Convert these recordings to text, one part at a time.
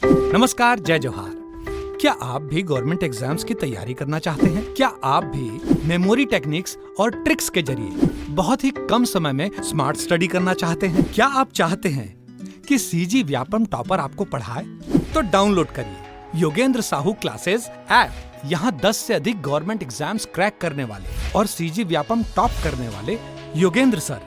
नमस्कार, जय जोहार। क्या आप भी गवर्नमेंट एग्जाम्स की तैयारी करना चाहते हैं? क्या आप भी मेमोरी टेक्निक्स और ट्रिक्स के जरिए बहुत ही कम समय में स्मार्ट स्टडी करना चाहते हैं? क्या आप चाहते हैं कि सीजी व्यापम टॉपर आपको पढ़ाए? तो डाउनलोड करिए योगेंद्र साहू क्लासेस ऐप। यहाँ 10 से अधिक गवर्नमेंट एग्जाम्स क्रैक करने वाले और सीजी व्यापम टॉप करने वाले योगेंद्र सर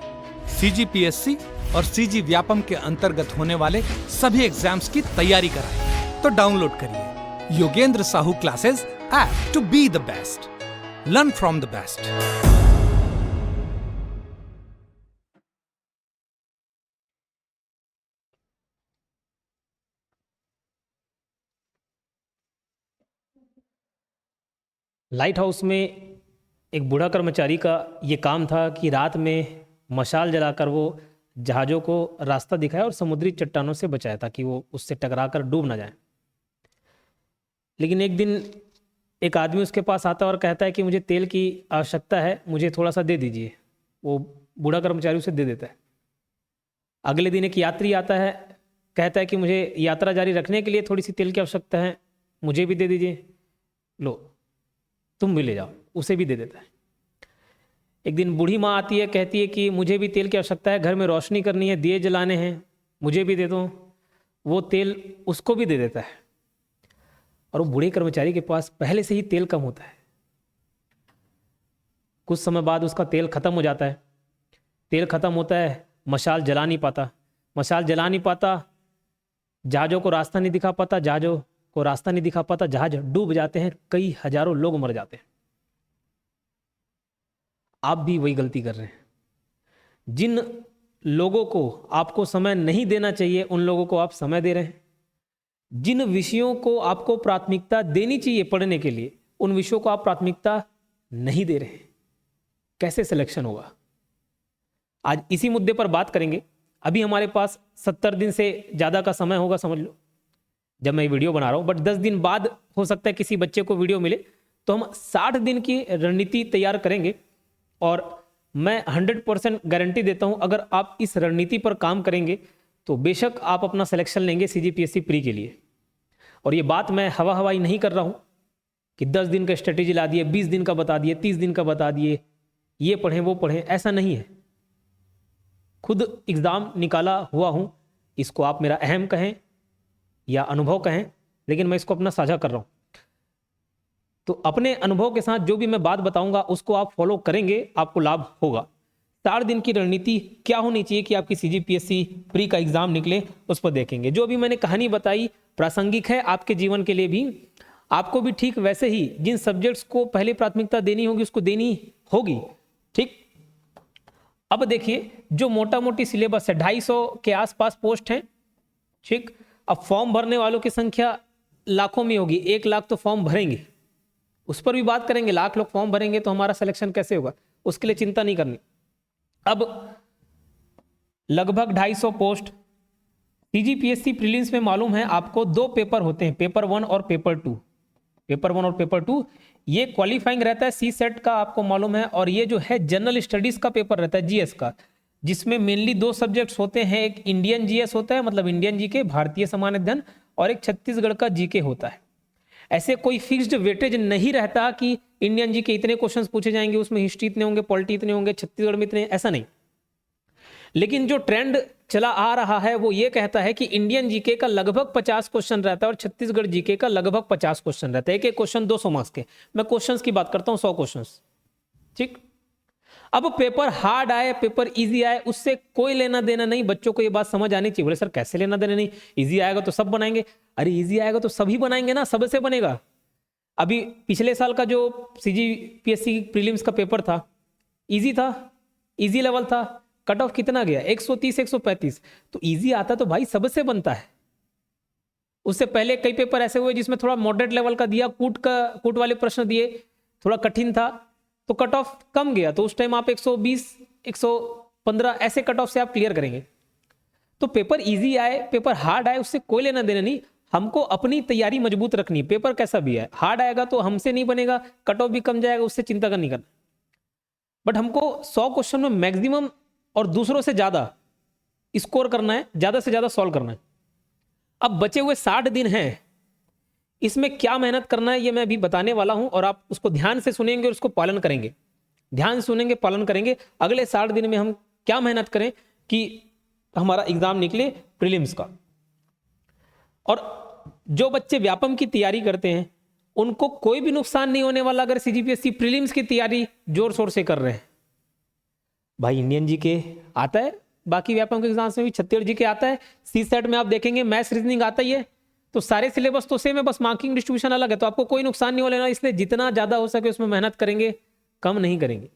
सीजीपीएससी और सीजी व्यापम के अंतर्गत होने वाले सभी एग्जाम्स की तैयारी कराएं। तो डाउनलोड करिए Yogendra Sahu classes app to be the best, learn from the best. Lighthouse में एक बूढ़ा कर्मचारी का ये काम था कि रात में मशाल जलाकर वो जहाज़ों को रास्ता दिखाया और समुद्री चट्टानों से बचाया ताकि वो उससे टकराकर डूब ना जाए। लेकिन एक दिन एक आदमी उसके पास आता है और कहता है कि मुझे तेल की आवश्यकता है, मुझे थोड़ा सा दे दीजिए। वो बूढ़ा कर्मचारी उसे दे देता है। अगले दिन एक यात्री आता है, कहता है कि मुझे यात्रा जारी रखने के लिए थोड़ी सी तेल की आवश्यकता है, मुझे भी दे दीजिए। लो, तुम भी ले जाओ, उसे भी दे देता है। एक दिन बूढ़ी माँ आती है, कहती है कि मुझे भी तेल की आवश्यकता है, घर में रोशनी करनी है, दिए जलाने हैं, मुझे भी दे दो। वो तेल उसको भी दे देता है। और वो बूढ़े कर्मचारी के पास पहले से ही तेल कम होता है। कुछ समय बाद उसका तेल खत्म हो जाता है। तेल खत्म होता है, मशाल जला नहीं पाता। मशाल जला नहीं पाता, जहाज़ों को रास्ता नहीं दिखा पाता, जहाज़ों को रास्ता नहीं दिखा पाता, जहाज डूब जाते हैं, कई हजारों लोग मर जाते हैं। आप भी वही गलती कर रहे हैं। जिन लोगों को आपको समय नहीं देना चाहिए उन लोगों को आप समय दे रहे हैं। जिन विषयों को आपको प्राथमिकता देनी चाहिए पढ़ने के लिए उन विषयों को आप प्राथमिकता नहीं दे रहे हैं। कैसे सिलेक्शन होगा? आज इसी मुद्दे पर बात करेंगे। अभी हमारे पास 70 दिन से ज़्यादा का समय होगा, समझ लो, जब मैं ये वीडियो बना रहा हूँ। बट 10 दिन बाद हो सकता है किसी बच्चे को वीडियो मिले, तो हम 60 दिन की रणनीति तैयार करेंगे। और मैं 100% गारंटी देता हूँ, अगर आप इस रणनीति पर काम करेंगे तो बेशक आप अपना सिलेक्शन लेंगे सीजीपीएससी प्री के लिए। और ये बात मैं हवा हवाई नहीं कर रहा हूँ कि 10 दिन का स्ट्रेटेजी ला दिए, 20 दिन का बता दिए, 30 दिन का बता दिए, ये पढ़ें वो पढ़ें, ऐसा नहीं है। खुद एग्ज़ाम निकाला हुआ हूँ। इसको आप मेरा अहम कहें या अनुभव कहें, लेकिन मैं इसको अपना साझा कर रहा हूँ। तो अपने अनुभव के साथ जो भी मैं बात बताऊंगा उसको आप फॉलो करेंगे, आपको लाभ होगा। 4 दिन की रणनीति क्या होनी चाहिए कि आपकी सीजीपीएससी प्री का एग्जाम निकले, उस पर देखेंगे। जो भी मैंने कहानी बताई प्रासंगिक है आपके जीवन के लिए भी, आपको भी ठीक वैसे ही जिन सब्जेक्ट्स को पहले प्राथमिकता देनी होगी उसको देनी होगी। ठीक, अब देखिए, जो मोटा मोटी सिलेबस है, 250 के आसपास पोस्ट हैं। ठीक, अब फॉर्म भरने वालों की संख्या लाखों में होगी। 1 लाख तो फॉर्म भरेंगे, उस पर भी बात करेंगे। लाख लोग फॉर्म भरेंगे तो हमारा सिलेक्शन कैसे होगा, उसके लिए चिंता नहीं करनी। अब लगभग 250 पोस्ट सीजीपीएससी प्रीलिम्स में, मालूम है आपको 2 पेपर होते हैं, पेपर 1 और पेपर 2। पेपर 1 और पेपर 2 ये क्वालिफाइंग रहता है सी सेट का, आपको मालूम है। और ये जो है जनरल स्टडीज का पेपर रहता है, जीएस का, जिसमें मेनली 2 सब्जेक्ट्स होते हैं। एक इंडियन जीएस होता है, मतलब इंडियन जीके, भारतीय सामान्य अध्ययन, और एक छत्तीसगढ़ का जीके होता है। ऐसे कोई फिक्स्ड वेटेज नहीं रहता कि इंडियन जी के इतने क्वेश्चंस पूछे जाएंगे, उसमें हिस्ट्री इतने होंगे, पॉलिटी इतने होंगे, छत्तीसगढ़ में इतने, ऐसा नहीं। लेकिन जो ट्रेंड चला आ रहा है वो ये कहता है कि इंडियन जीके का लगभग 50 क्वेश्चन रहता है और छत्तीसगढ़ जीके का लगभग 50 क्वेश्चन रहता है। एक एक क्वेश्चन 200 मार्क्स के। मैं क्वेश्चंस की बात करता हूँ, 100 क्वेश्चंस। ठीक, अब पेपर हार्ड आए, पेपर इजी आए, उससे कोई लेना देना नहीं। बच्चों को ये बात समझ आनी चाहिए। बोले सर कैसे लेना देना नहीं, इजी आएगा तो सब बनाएंगे। अरे इजी आएगा तो सभी बनाएंगे ना, सबसे बनेगा। अभी पिछले साल का जो सीजीपीएससी प्रीलिम्स का पेपर था, इजी था, इजी लेवल था। कट ऑफ कितना गया? 130 135। तो इजी आता तो भाई सबसे बनता है। उससे पहले कई पेपर ऐसे हुए जिसमें थोड़ा मॉडरेट लेवल का दिया, कूट वाले प्रश्न दिए, थोड़ा कठिन था, तो कट ऑफ कम गया। तो उस टाइम आप 120 115 ऐसे कट ऑफ से आप क्लियर करेंगे। तो पेपर इजी आए, पेपर हार्ड आए, उससे कोई लेना देना नहीं। हमको अपनी तैयारी मजबूत रखनी है। पेपर कैसा भी है, हार्ड आएगा तो हमसे नहीं बनेगा, कट ऑफ भी कम जाएगा, उससे चिंता नहीं करना। बट हमको 100 क्वेश्चन में मैक्सिमम और दूसरों से ज्यादा स्कोर करना है, ज्यादा से ज्यादा सॉल्व करना है। अब बचे हुए 60 दिन हैं, इसमें क्या मेहनत करना है ये मैं अभी बताने वाला हूं, और आप उसको ध्यान से सुनेंगे और उसको पालन करेंगे। ध्यान से सुनेंगे, पालन करेंगे। अगले 60 दिन में हम क्या मेहनत करें कि हमारा एग्जाम निकले प्रीलिम्स का। और जो बच्चे व्यापम की तैयारी करते हैं उनको कोई भी नुकसान नहीं होने वाला अगर सीजीपीएससी प्रीलिम्स की तैयारी जोर शोर से कर रहे हैं। भाई इंडियन जीके आता है, बाकी व्यापम के एग्जाम्स में भी छत्तीसगढ़ जीके आता है, सी सेट में आप देखेंगे मैथ्स रीजनिंग आता ही है, तो सारे सिलेबस तो सेम है, बस मार्किंग डिस्ट्रीब्यूशन अलग है, तो आपको कोई नुकसान नहीं हो लेना। इसलिए जितना ज्यादा हो सके उसमें मेहनत करेंगे, कम नहीं करेंगे।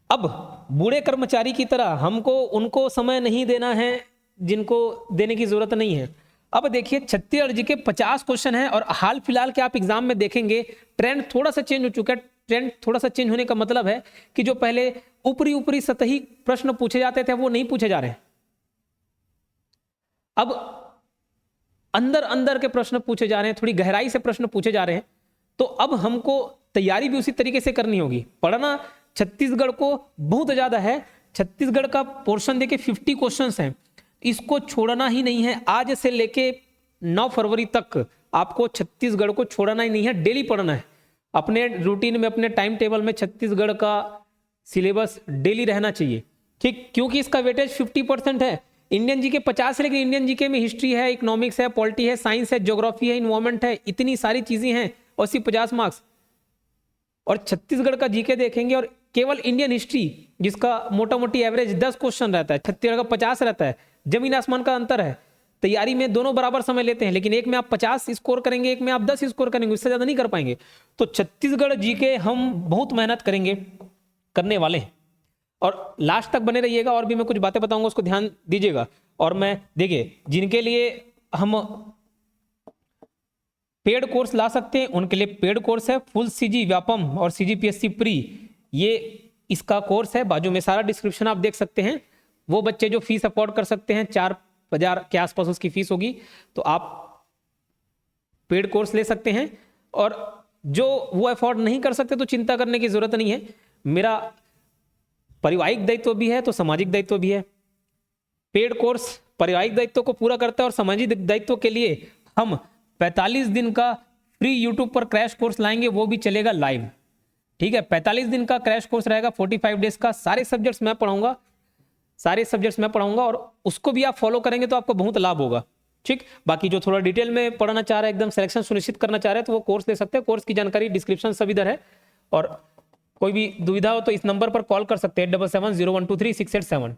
अब बूढ़े कर्मचारी की तरह हमको उनको समय नहीं देना है जिनको देने की जरूरत नहीं है। अब देखिए छत्तीसगढ़ जी के 50 क्वेश्चन हैं, और हाल फिलहाल के आप एग्जाम में देखेंगे ट्रेंड थोड़ा सा चेंज हो चुका है। ट्रेंड थोड़ा सा चेंज होने का मतलब है कि जो पहले ऊपरी ऊपरी सतही प्रश्न पूछे जाते थे वो नहीं पूछे जा रहे हैं। अब अंदर अंदर के प्रश्न पूछे जा रहे हैं, थोड़ी गहराई से प्रश्न पूछे जा रहे हैं। तो अब हमको तैयारी भी उसी तरीके से करनी होगी। पढ़ना छत्तीसगढ़ को बहुत ज्यादा है। छत्तीसगढ़ का पोर्शन देखिए 50 क्वेश्चंस हैं, इसको छोड़ना ही नहीं है। आज से लेके 9 फरवरी तक आपको छत्तीसगढ़ को छोड़ना ही नहीं है, डेली पढ़ना है। अपने रूटीन में, अपने टाइम टेबल में छत्तीसगढ़ का सिलेबस डेली रहना चाहिए, ठीक, क्योंकि इसका वेटेज 50% है। इंडियन जीके 50 है, लेकिन इंडियन जीके में हिस्ट्री है, इकोनॉमिक्स है, पॉलिटी है, साइंस है, ज्योग्राफी है, इन्वायरमेंट है, इतनी सारी चीजें हैं, और सिर्फ 50 मार्क्स। और छत्तीसगढ़ का जीके देखेंगे और केवल इंडियन हिस्ट्री जिसका मोटा मोटी एवरेज 10 क्वेश्चन रहता है, छत्तीसगढ़ का 50 रहता है। जमीन आसमान का अंतर है। तैयारी में दोनों बराबर समय लेते हैं, लेकिन एक में आप 50 स्कोर करेंगे, एक में आप 10 स्कोर करेंगे, उससे ज्यादा नहीं कर पाएंगे। तो छत्तीसगढ़ जीके हम बहुत मेहनत करेंगे, करने वाले हैं, और लास्ट तक बने रहिएगा। और भी मैं कुछ बातें बताऊंगा, उसको ध्यान दीजिएगा। और मैं देखिए जिनके लिए हम पेड कोर्स ला सकते हैं उनके लिए पेड कोर्स है, फुल सीजी व्यापम और सीजीपीएससी प्री, ये इसका कोर्स है। बाजू में सारा डिस्क्रिप्शन आप देख सकते हैं। वो बच्चे जो फीस अफोर्ड कर सकते हैं, 4,000 के आसपास उसकी फीस होगी, तो आप पेड कोर्स ले सकते हैं। और जो वो अफोर्ड नहीं कर सकते तो चिंता करने की जरूरत नहीं है। मेरा पारिवारिक दायित्व भी है तो सामाजिक दायित्व भी है। पेड कोर्स पारिवारिक दायित्व को पूरा करता है, और सामाजिक दायित्व के लिए हम 45 दिन का फ्री यूट्यूब पर क्रैश कोर्स लाएंगे, वो भी चलेगा लाइव, ठीक है। 45 दिन का क्रैश कोर्स रहेगा, 45 डेज का। सारे सब्जेक्ट्स मैं पढ़ाऊंगा, और उसको भी आप फॉलो करेंगे तो आपको बहुत लाभ होगा, ठीक। बाकी जो थोड़ा डिटेल में पढ़ना चाह रहे हैं, एकदम सिलेक्शन सुनिश्चित करना चाह रहे हैं, तो वो कोर्स ले सकते हैं। कोर्स की जानकारी डिस्क्रिप्शन सब इधर है, और कोई भी दुविधा हो तो इस नंबर पर कॉल कर सकते हैं 7770123687,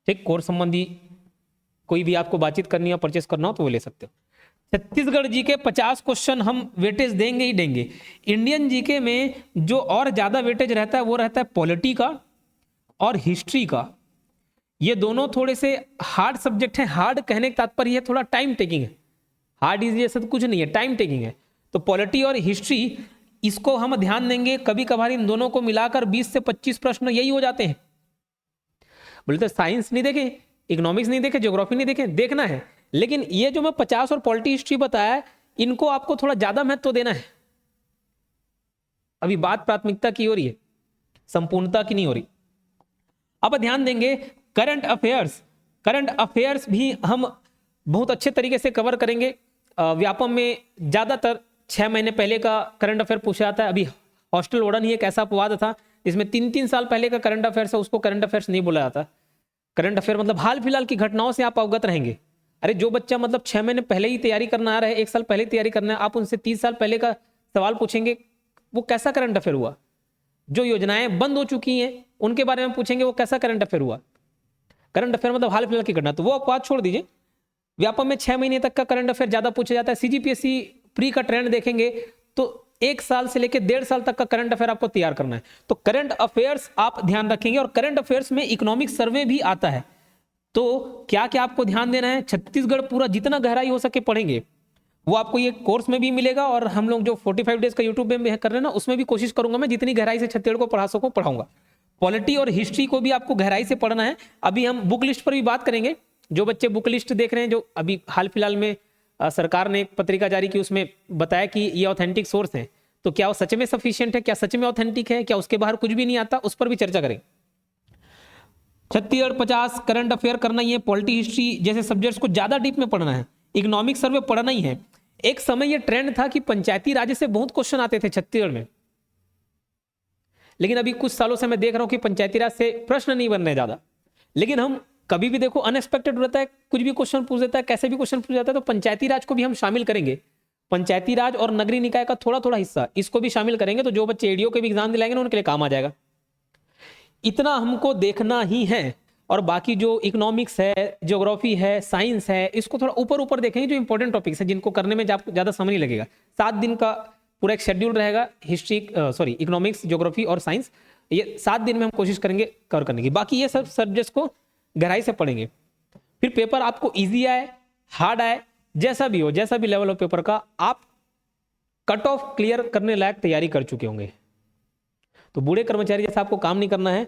ठीक। कोर्स संबंधी कोई भी आपको बातचीत करनी है, परचेस करना हो तो वो ले सकते हो। छत्तीसगढ़ जीके 50 क्वेश्चन हम वेटेज देंगे ही देंगे। इंडियन जीके में जो और ज्यादा वेटेज रहता है वो रहता है पॉलिटी का और हिस्ट्री का। ये दोनों थोड़े से हार्ड सब्जेक्ट हैं। हार्ड कहने का तात्पर्य है थोड़ा टाइम टेकिंग है, हार्ड इजी ऐसा तो कुछ नहीं है, टाइम टेकिंग है। तो पॉलिटी और हिस्ट्री इसको हम ध्यान देंगे। कभी कभार इन दोनों को मिलाकर 20 से 25 प्रश्न यही हो जाते हैं। बोले तो साइंस नहीं देखें, इकोनॉमिक्स नहीं देखें, ज्योग्राफी नहीं देखें, देखना है। लेकिन ये जो मैं 50 और पॉलिटी हिस्ट्री बताया, इनको आपको थोड़ा ज्यादा महत्व देना है। अभी बात प्राथमिकता की हो रही है, संपूर्णता की नहीं हो रही। अब ध्यान देंगे करंट अफेयर्स भी हम बहुत अच्छे तरीके से कवर करेंगे। व्यापम में ज्यादातर 6 महीने पहले का करंट अफेयर पूछा जाता है। अभी हॉस्टल वार्डन ही एक ऐसा अपवाद था जिसमें 3-3 साल पहले का करंट अफेयर्स है, उसको करंट अफेयर्स नहीं बोला जाता। करंट अफेयर मतलब हाल फिलहाल की घटनाओं से आप अवगत रहेंगे। अरे जो बच्चा मतलब 6 महीने पहले ही तैयारी करना आ रहा है, 1 साल पहले तैयारी करना है, आप उनसे 30 साल पहले का सवाल पूछेंगे, वो कैसा करंट अफेयर हुआ। जो योजनाएं बंद हो चुकी हैं उनके बारे में पूछेंगे, वो कैसा करंट अफेयर हुआ। करंट अफेयर मतलब हाल फिलहाल की घटना, तो वो अपवाद छोड़ दीजिए। व्यापम में 6 महीने तक का करंट अफेयर ज्यादा पूछा जाता है। सीजीपीएससी प्री का ट्रेंड देखेंगे तो 1 साल से लेकर 1.5 साल तक का करंट अफेयर आपको तैयार करना है। तो करंट अफेयर्स आप ध्यान रखेंगे। और करंट अफेयर्स में इकोनॉमिक सर्वे भी आता है। तो क्या क्या आपको ध्यान देना है, छत्तीसगढ़ पूरा जितना गहराई हो सके पढ़ेंगे, वो आपको ये कोर्स में भी मिलेगा। और हम लोग जो 45 डेज का यूट्यूब में कर रहे हैं ना, उसमें भी कोशिश करूंगा मैं जितनी गहराई से छत्तीसगढ़ को पढ़ा सकूं पढ़ाऊंगा। पॉलिटी और हिस्ट्री को भी आपको गहराई से पढ़ना है। अभी हम बुक लिस्ट पर भी बात करेंगे। जो बच्चे बुक लिस्ट देख रहे हैं, जो अभी हाल फिलहाल में सरकार ने एक पत्रिका जारी की, उसमें बताया कि ये ऑथेंटिक सोर्स है, तो क्या वो सच में सफिशिएंट है, क्या सच में ऑथेंटिक है, क्या उसके बाहर कुछ भी नहीं आता, उस पर भी चर्चा करेंगे। छत्तीसगढ़ 50 करंट अफेयर करना ही है, पॉलिटी हिस्ट्री जैसे सब्जेक्ट्स को ज्यादा डीप में पढ़ना है, इकोनॉमिक सर्वे पढ़ना ही है। एक समय ये ट्रेंड था कि पंचायती राज से बहुत क्वेश्चन आते थे छत्तीसगढ़ में, लेकिन अभी कुछ सालों से मैं देख रहा हूं कि पंचायती राज से प्रश्न नहीं बन रहे ज्यादा। लेकिन हम कभी भी देखो अनएक्सपेक्टेड रहता है, कुछ भी क्वेश्चन पूछ देता है, कैसे भी क्वेश्चन पूछ जाता है, तो पंचायती राज को भी हम शामिल करेंगे। पंचायती राज और नगरीय निकाय का थोड़ा थोड़ा हिस्सा इसको भी शामिल करेंगे, तो जो बच्चे एडीओ के भी एग्जाम दिलाएंगे ना उनके लिए काम आ जाएगा। इतना हमको देखना ही है, और बाकी जो इकोनॉमिक्स है, ज्योग्राफी है, साइंस है, इसको थोड़ा ऊपर ऊपर देखेंगे, जो इंपॉर्टेंट टॉपिक्स है जिनको करने में ज्यादा समय नहीं लगेगा। 7 दिन का पूरा एक शेड्यूल रहेगा, इकोनॉमिक्स, ज्योग्राफी और साइंस, ये 7 दिन में हम कोशिश करेंगे कवर करने की। बाकी ये सब सब्जेक्ट्स को गहराई से पढ़ेंगे। फिर पेपर आपको ईजी आए, हार्ड आए, जैसा भी हो, जैसा भी लेवल हो पेपर का, आप कट ऑफ क्लियर करने लायक तैयारी कर चुके होंगे। तो बूढ़े कर्मचारी जैसा आपको काम नहीं करना है,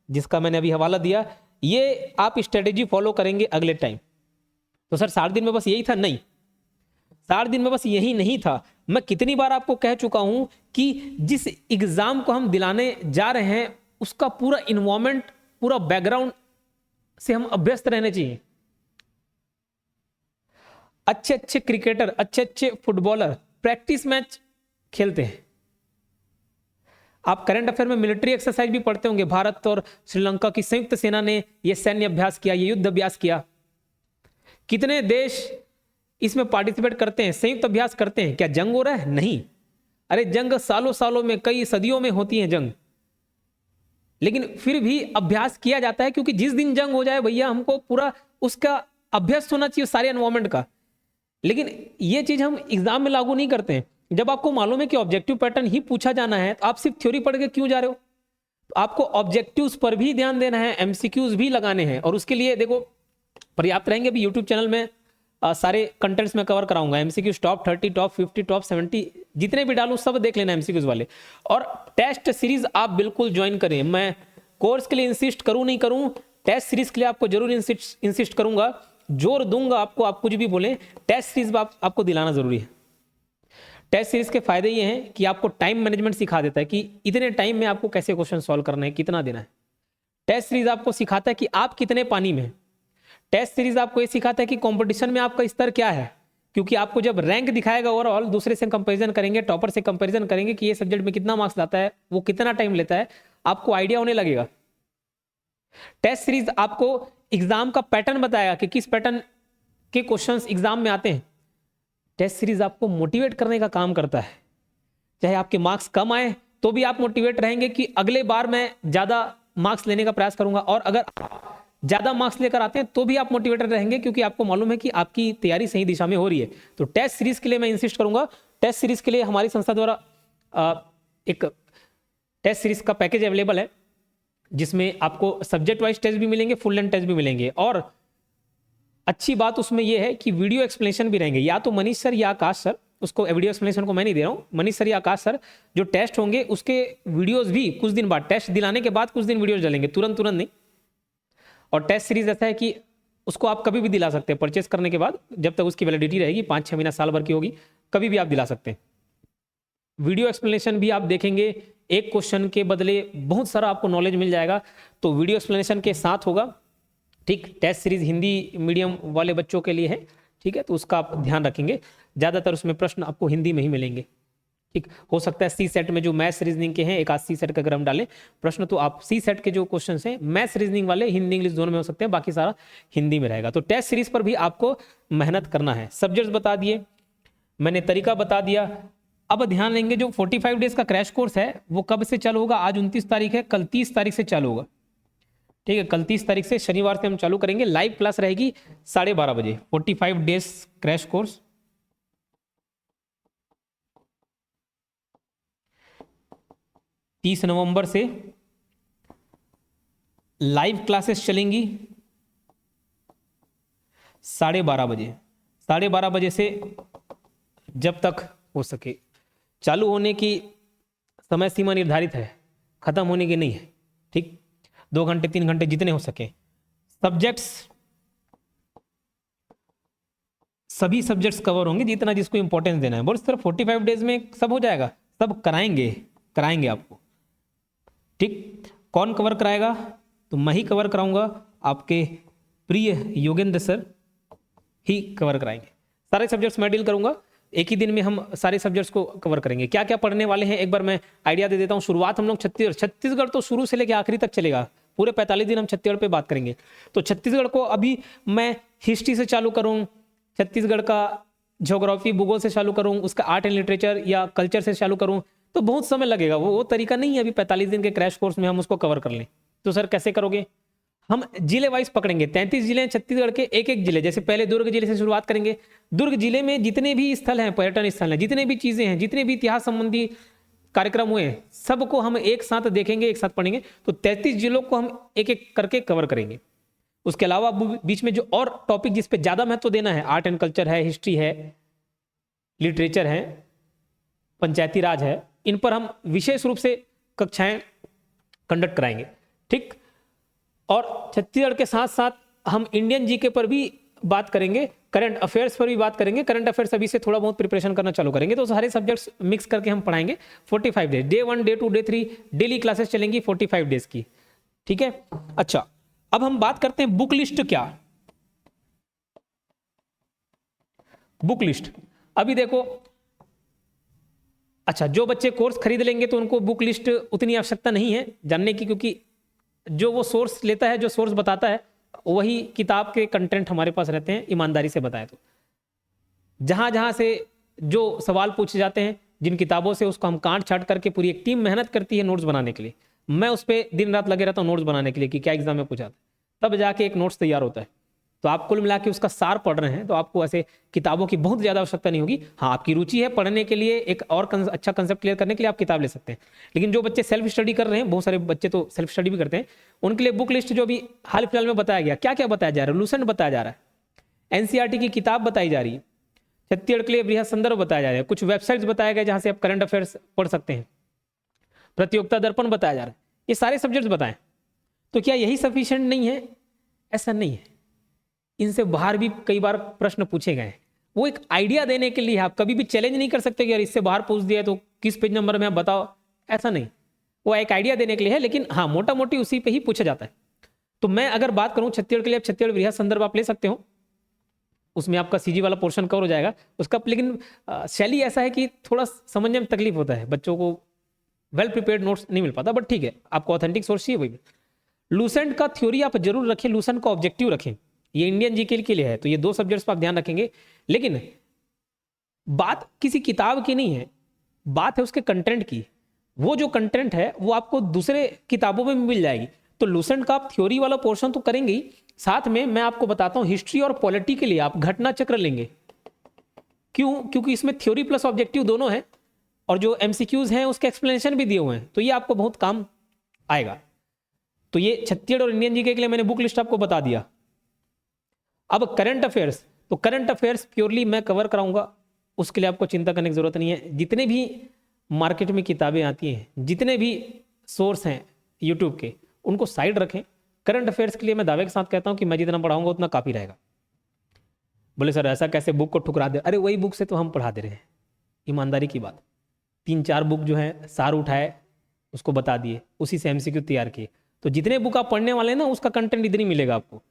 जिसका मैंने अभी हवाला दिया, ये आप स्ट्रेटेजी फॉलो करेंगे अगले टाइम। तो सर 60 दिन में बस यही था? नहीं, 60 दिन में बस यही नहीं था। मैं कितनी बार आपको कह चुका हूं कि जिस एग्जाम को हम दिलाने जा रहे हैं उसका पूरा इन्वायरमेंट, पूरा बैकग्राउंड से हम अभ्यस्त रहने चाहिए। अच्छे अच्छे क्रिकेटर, अच्छे अच्छे फुटबॉलर प्रैक्टिस मैच खेलते हैं। आप करंट अफेयर में मिलिट्री एक्सरसाइज भी पढ़ते होंगे, भारत और श्रीलंका की संयुक्त सेना ने यह सैन्य अभ्यास किया, यह युद्ध अभ्यास किया। कितने देश इसमें पार्टिसिपेट करते हैं, संयुक्त अभ्यास करते हैं? क्या जंग हो रहा है? नहीं। अरे जंग सालों सालों में, कई सदियों में होती है जंग, लेकिन फिर भी अभ्यास किया जाता है, क्योंकि जिस दिन जंग हो जाए भैया, हमको पूरा उसका अभ्यास होना चाहिए सारे एनवायरमेंट का। लेकिन ये चीज हम एग्जाम में लागू नहीं करते हैं। जब आपको मालूम है कि ऑब्जेक्टिव पैटर्न ही पूछा जाना है, तो आप सिर्फ थ्योरी पढ़ के क्यों जा रहे हो? तो आपको ऑब्जेक्टिव्स पर भी ध्यान देना है, एमसीक्यूज भी लगाने हैं, और उसके लिए देखो पर्याप्त रहेंगे। अभी यूट्यूब चैनल में सारे कंटेंट्स में कवर कराऊंगा, एमसीक्यूज टॉप 30, टॉप 50, टॉप 70, जितने भी डालूं सब देख लेना एमसीक्यूज वाले। और टेस्ट सीरीज आप बिल्कुल ज्वाइन करें। मैं कोर्स के लिए इंसिस्ट करूं नहीं करूं, टेस्ट सीरीज के लिए आपको जरूर इंसिस्ट करूंगा, जोर दूंगा आपको। आप कुछ भी बोलें, टेस्ट सीरीज आपको दिलाना जरूरी है। टेस्ट सीरीज के फायदे ये हैं कि आपको टाइम मैनेजमेंट सिखा देता है कि इतने टाइम में आपको कैसे क्वेश्चन सॉल्व करना है, कितना देना है। टेस्ट सीरीज आपको सिखाता है कि आप कितने पानी में। टेस्ट सीरीज आपको ये सिखाता है कि कंपटीशन में आपका स्तर क्या है, क्योंकि आपको जब रैंक दिखाएगा ओवरऑल, दूसरे से कंपैरिजन करेंगे, टॉपर से कंपैरिजन करेंगे कि ये सब्जेक्ट में कितना मार्क्स लाता है, वो कितना टाइम लेता है, आपको आइडिया होने लगेगा। टेस्ट सीरीज आपको एग्जाम का पैटर्न बताएगा कि किस पैटर्न के क्वेश्चंस एग्जाम में आते हैं। टेस्ट सीरीज आपको मोटिवेट करने का काम करता है। चाहे आपके मार्क्स कम आए तो भी आप मोटिवेट रहेंगे कि अगले बार मैं ज्यादा मार्क्स लेने का प्रयास करूंगा, और अगर ज्यादा मार्क्स लेकर आते हैं तो भी आप मोटिवेटेड रहेंगे, क्योंकि आपको मालूम है कि आपकी तैयारी सही दिशा में हो रही है। तो टेस्ट सीरीज के लिए मैं इंसिस्ट करूंगा। टेस्ट सीरीज के लिए हमारी संस्था द्वारा एक टेस्ट सीरीज का पैकेज अवेलेबल है, जिसमें आपको सब्जेक्ट वाइज टेस्ट भी मिलेंगे, फुल लेंथ टेस्ट भी मिलेंगे, और अच्छी बात उसमें यह है कि वीडियो एक्सप्लेनेशन भी रहेंगे। या तो मनीष सर या आकाश सर, उसको वीडियो एक्सप्लेनेशन को मैं नहीं दे रहा हूँ, मनीष सर या आकाश सर जो टेस्ट होंगे उसके वीडियोस भी कुछ दिन बाद, टेस्ट दिलाने के बाद कुछ दिन वीडियोस डालेंगे, तुरंत नहीं। और टेस्ट सीरीज ऐसा है कि उसको आप कभी भी दिला सकते हैं, परचेस करने के बाद, जब तक उसकी वैलिडिटी रहेगी, 5-6 महीना, साल भर की होगी, कभी भी आप दिला सकते हैं। वीडियो एक्सप्लेनेशन भी आप देखेंगे, एक क्वेश्चन के बदले बहुत सारा आपको नॉलेज मिल जाएगा, तो वीडियो एक्सप्लेनेशन के साथ होगा। ठीक, टेस्ट सीरीज हिंदी मीडियम वाले बच्चों के लिए है, ठीक है, तो उसका आप ध्यान रखेंगे। ज़्यादातर उसमें प्रश्न आपको हिंदी में ही मिलेंगे। ठीक, हो सकता है सी सेट में जो मैथ्स रीजनिंग के हैं, एक आध सी सेट का अगर हम डालें प्रश्न, तो आप सी सेट के जो क्वेश्चन हैं मैथ्स रीजनिंग वाले हिंदी इंग्लिश दोनों में हो सकते हैं, बाकी सारा हिंदी में रहेगा। तो टेस्ट सीरीज पर भी आपको मेहनत करना है। सब्जेक्ट्स बता दिए मैंने, तरीका बता दिया। अब ध्यान देंगे, जो 45 डेज का क्रैश कोर्स है वो कब से चालू होगा? आज 29 तारीख है, कल 30 तारीख से चालू होगा। ठीक है, कल 30 तारीख से शनिवार से हम चालू करेंगे। लाइव क्लास रहेगी 12:30 बजे। 45 डेज क्रैश कोर्स, 30 नवंबर से लाइव क्लासेस चलेंगी 12:30 बजे। 12:30 बजे से जब तक हो सके। चालू होने की समय सीमा निर्धारित है, खत्म होने की नहीं है। ठीक, 2 घंटे 3 घंटे जितने हो सके। सब्जेक्ट्स, सभी सब्जेक्ट्स कवर होंगे, जितना जिसको इंपॉर्टेंस देना है। बोल सिर्फ 45 डेज में सब हो जाएगा? सब कराएंगे आपको। ठीक, कौन कवर कराएगा? तो मैं ही कवर कराऊंगा, आपके प्रिय योगेंद्र सर ही कवर कराएंगे। सारे सब्जेक्ट्स मैं डील करूंगा, एक ही दिन में हम सारे सब्जेक्ट्स को कवर करेंगे। क्या क्या पढ़ने वाले हैं एक बार मैं आइडिया दे देता हूँ। शुरुआत हम लोग छत्तीसगढ़ तो शुरू से लेकर आखिरी तक चलेगा, पूरे 45 दिन हम छत्तीसगढ़ पे बात करेंगे। तो छत्तीसगढ़ को अभी मैं हिस्ट्री से चालू करूँ, छत्तीसगढ़ का ज्योग्राफी भूगोल से चालू करूँ, उसका आर्ट एंड लिटरेचर या कल्चर से चालू करूँ, तो बहुत समय लगेगा। वो तरीका नहीं है अभी 45 दिन के क्रैश कोर्स में हम उसको कवर कर लें। तो सर कैसे करोगे? हम जिले वाइज पकड़ेंगे, 33 जिले हैं छत्तीसगढ़ के, एक एक जिले, जैसे पहले दुर्ग जिले से शुरुआत करेंगे। दुर्ग जिले में जितने भी स्थल हैं, पर्यटन स्थल हैं, जितने भी चीजें हैं, जितने भी इतिहास संबंधी कार्यक्रम हुए हैं, सबको हम एक साथ देखेंगे, एक साथ पढ़ेंगे। तो 33 जिलों को हम एक एक करके कवर करेंगे। उसके अलावा बीच में जो और टॉपिक जिस पे ज्यादा महत्व देना है, आर्ट एंड कल्चर है, हिस्ट्री है, लिटरेचर है, पंचायती राज है, इन पर हम विशेष रूप से कक्षाएं कंडक्ट कराएंगे। ठीक, और छत्तीसगढ़ के साथ साथ हम इंडियन जीके पर भी बात करेंगे, करंट अफेयर्स पर भी बात करेंगे। करंट अफेयर्स अभी से थोड़ा बहुत प्रिपरेशन करना चालू करेंगे। तो सारे सब्जेक्ट्स मिक्स करके हम पढ़ाएंगे 45 days, day 1, day 2, day 3 daily classes चलेंगी 45 डेज की। ठीक है, अच्छा अब हम बात करते हैं बुक लिस्ट। क्या बुक लिस्ट? अभी देखो, अच्छा जो बच्चे कोर्स खरीद लेंगे तो उनको बुक लिस्ट उतनी आवश्यकता नहीं है जानने की, क्योंकि जो वो सोर्स लेता है, जो सोर्स बताता है, वही किताब के कंटेंट हमारे पास रहते हैं, ईमानदारी से बताए तो। जहां जहां से जो सवाल पूछे जाते हैं, जिन किताबों से, उसको हम काट छाट करके, पूरी एक टीम मेहनत करती है नोट्स बनाने के लिए। मैं उस पर दिन रात लगे रहता हूँ नोट्स बनाने के लिए कि क्या एग्जाम में पूछा था, तब जाके एक नोट्स तैयार होता है। तो आप कुल मिला के उसका सार पढ़ रहे हैं, तो आपको ऐसे किताबों की बहुत ज़्यादा आवश्यकता नहीं होगी। हाँ, आपकी रुचि है पढ़ने के लिए, एक और अच्छा कंसेप्ट क्लियर करने के लिए आप किताब ले सकते हैं। लेकिन जो बच्चे सेल्फ स्टडी कर रहे हैं, बहुत सारे बच्चे तो सेल्फ स्टडी भी करते हैं, उनके लिए बुक लिस्ट जो अभी हाल फिलहाल में बताया गया, क्या क्या बताया जा रहा है, लूसेंट बताया जा रहा है, एनसीईआरटी की किताब बताई जा रही है, छत्तीसगढ़ के लिए बृहद संदर्भ बताया जा रहा है, कुछ वेबसाइट्स बताए गए जहाँ से आप करंट अफेयर्स पढ़ सकते हैं, प्रतियोगिता दर्पण बताया जा रहा है, ये सारे सब्जेक्ट्स बताएं। तो क्या यही सफिशिएंट नहीं है? ऐसा नहीं है, इनसे बाहर भी कई बार प्रश्न पूछे गए। वो एक आइडिया देने के लिए, आप कभी भी चैलेंज नहीं कर सकते कि यार इससे बाहर पूछ दिया तो किस पेज नंबर में आप बताओ, ऐसा नहीं। वो एक आइडिया देने के लिए है, लेकिन हाँ मोटा मोटी उसी पे ही पूछा जाता है। तो मैं अगर बात करूं छत्तीसगढ़ के लिए, छत्तीसगढ़ बृहद संदर्भ आप ले सकते हो, उसमें आपका सीजी वाला पोर्शन कवर हो जाएगा उसका। लेकिन शैली ऐसा है कि थोड़ा समझने में तकलीफ होता है, बच्चों को वेल प्रिपेयर्ड नोट्स नहीं मिल पाता, बट ठीक है, आपको ऑथेंटिक सोर्स चाहिए वही। लूसेंट का थ्योरी आप जरूर रखें, लूसेंट का ऑब्जेक्टिव रखें, ये इंडियन जीके के लिए है, तो ये 2 सब्जेक्ट्स पर आप ध्यान रखेंगे। लेकिन बात किसी किताब की नहीं है, बात है उसके कंटेंट की। वो जो कंटेंट है वो आपको दूसरे किताबों में भी मिल जाएगी। तो लूसेंट का आप थ्योरी वाला पोर्शन तो करेंगे ही, साथ में मैं आपको बताता हूं हिस्ट्री और पॉलिटी के लिए आप घटना चक्र लेंगे। क्यों? क्योंकि इसमें थ्योरी प्लस ऑब्जेक्टिव दोनों है, और जो एमसीक्यूज हैं उसके एक्सप्लेनेशन भी दिए हुए हैं, तो ये आपको बहुत काम आएगा। तो ये छत्तीसगढ़ और इंडियन जीके के लिए मैंने बुक लिस्ट आपको बता दिया। अब करंट अफेयर्स, तो करंट अफेयर्स प्योरली मैं कवर कराऊंगा, उसके लिए आपको चिंता करने की जरूरत नहीं है। जितने भी मार्केट में किताबें आती हैं, जितने भी सोर्स हैं यूट्यूब के, उनको साइड रखें। करंट अफेयर्स के लिए मैं दावे के साथ कहता हूं कि मैं जितना पढ़ाऊंगा उतना काफी रहेगा। बोले सर ऐसा कैसे, बुक को ठुकरा दे? अरे वही बुक से तो हम पढ़ा दे रहे हैं, ईमानदारी की बात। 3-4 बुक जो है सार उठाए, उसको बता दिए, उसी से एमसीक्यू तैयार किए। तो जितने बुक आप पढ़ने वाले हैं ना, उसका कंटेंट इतनी मिलेगा आपको।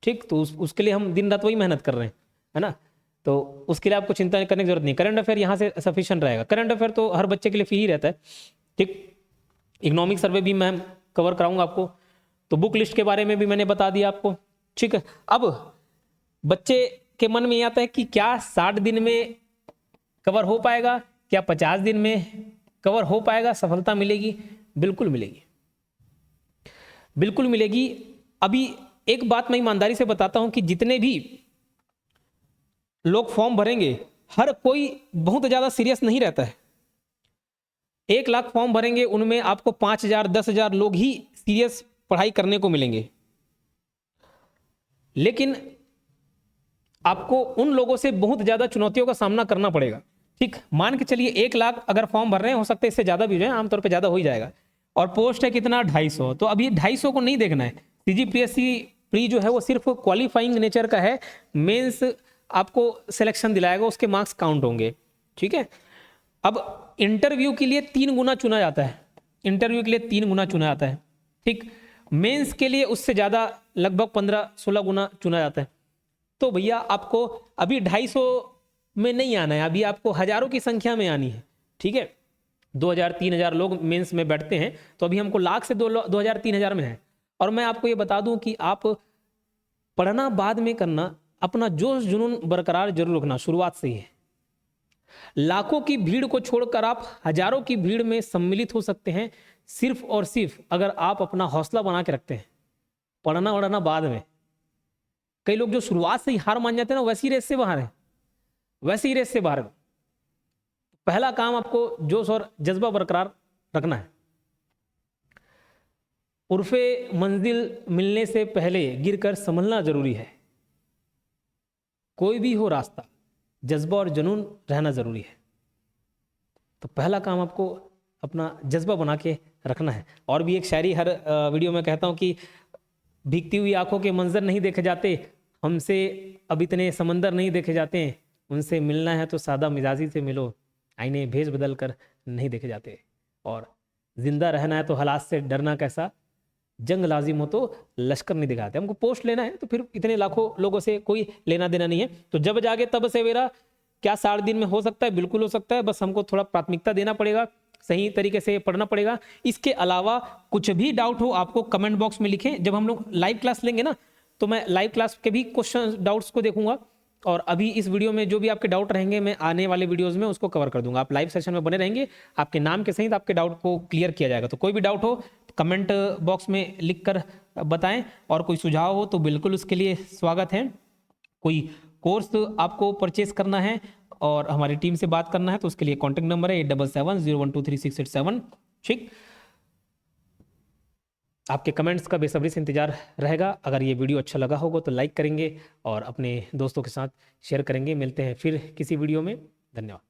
ठीक, तो उसके लिए हम दिन रात वही मेहनत कर रहे हैं, है ना। तो उसके लिए आपको चिंता करने की जरूरत नहीं, करंट अफेयर यहाँ से सफिशिएंट रहेगा। करंट अफेयर तो हर बच्चे के लिए फ्री ही रहता है। ठीक, इकोनॉमिक सर्वे भी मैं कवर कराऊंगा आपको। तो बुक लिस्ट के बारे में भी मैंने बता दिया आपको। ठीक है, अब बच्चे के मन में आता है कि क्या 60 दिन में कवर हो पाएगा, क्या 50 दिन में कवर हो पाएगा, सफलता मिलेगी? बिल्कुल मिलेगी, बिल्कुल मिलेगी। अभी एक बात मैं ईमानदारी से बताता हूं कि जितने भी लोग फॉर्म भरेंगे, हर कोई बहुत ज्यादा सीरियस नहीं रहता है। 1 लाख फॉर्म भरेंगे, उनमें आपको 5,000 10,000 लोग ही सीरियस पढ़ाई करने को मिलेंगे। लेकिन आपको उन लोगों से बहुत ज्यादा चुनौतियों का सामना करना पड़ेगा। ठीक, मान के चलिए 1 लाख अगर फॉर्म भर रहे हैं, हो सकता है इससे ज्यादा भी हो जाए, आमतौर पे ज्यादा हो ही जाएगा। और पोस्ट है कितना, 250। तो अब ये 250 को नहीं देखना है। सीजीपीएससी प्री जो है वो सिर्फ क्वालिफाइंग नेचर का है, मेंस आपको सिलेक्शन दिलाएगा, उसके मार्क्स काउंट होंगे। ठीक है, अब इंटरव्यू के लिए 3 गुना चुना जाता है, इंटरव्यू के लिए 3 गुना चुना जाता है। ठीक, मेंस के लिए उससे ज़्यादा लगभग 15-16 गुना चुना जाता है। तो भैया आपको अभी 250 में नहीं आना है, अभी आपको हजारों की संख्या में आनी है। ठीक है, 2000-3000 लोग मेंस में बैठते हैं, तो अभी हमको लाख से 2000-3000 में है। और मैं आपको ये बता दूं कि आप पढ़ना बाद में करना, अपना जोश जुनून बरकरार जरूर रखना शुरुआत से ही है। लाखों की भीड़ को छोड़कर आप हजारों की भीड़ में सम्मिलित हो सकते हैं, सिर्फ और सिर्फ अगर आप अपना हौसला बना के रखते हैं। पढ़ना वढ़ना बाद में। कई लोग जो शुरुआत से ही हार मान जाते हैं ना, वैसी रेस से बाहर है, वैसी रेस से बाहर है। पहला काम आपको जोश और जज्बा बरकरार रखना है। उर्फे मंजिल मिलने से पहले गिरकर संभलना जरूरी है। कोई भी हो रास्ता, जज्बा और जुनून रहना जरूरी है। तो पहला काम आपको अपना जज्बा बना के रखना है। और भी एक शायरी हर वीडियो में कहता हूं कि भीगती हुई आंखों के मंजर नहीं देखे जाते, हमसे अब इतने समंदर नहीं देखे जाते, उनसे मिलना है तो सादा मिजाजी से मिलो, आईने भेज बदल कर नहीं देखे जाते। और जिंदा रहना है तो हालात से डरना कैसा, जंग लाजिम हो तो लश्कर नहीं दिखाते। हमको पोस्ट लेना है तो फिर इतने लाखों लोगों से कोई लेना देना नहीं है। तो जब जागे तब सवेरा, क्या 60 दिन में हो सकता है? बिल्कुल हो सकता है, बस हमको थोड़ा प्राथमिकता देना पड़ेगा, सही तरीके से पढ़ना पड़ेगा। इसके अलावा कुछ भी डाउट हो आपको कमेंट बॉक्स में लिखें। जब हम लोग लाइव क्लास लेंगे ना, तो मैं लाइव क्लास के भी क्वेश्चन डाउट्स को देखूंगा, और अभी इस वीडियो में जो भी आपके डाउट रहेंगे मैं आने वाले वीडियोस में उसको कवर कर दूंगा। आप लाइव सेशन में बने रहेंगे, आपके नाम के सहित आपके डाउट को क्लियर किया जाएगा। तो कोई भी डाउट हो कमेंट बॉक्स में लिख कर बताएं, और कोई सुझाव हो तो बिल्कुल उसके लिए स्वागत है। कोई कोर्स आपको परचेस करना है और हमारी टीम से बात करना है तो उसके लिए कॉन्टैक्ट नंबर है 8770123687। ठीक, आपके कमेंट्स का बेसब्री से इंतजार रहेगा। अगर ये वीडियो अच्छा लगा होगा तो लाइक करेंगे और अपने दोस्तों के साथ शेयर करेंगे। मिलते हैं फिर किसी वीडियो में। धन्यवाद।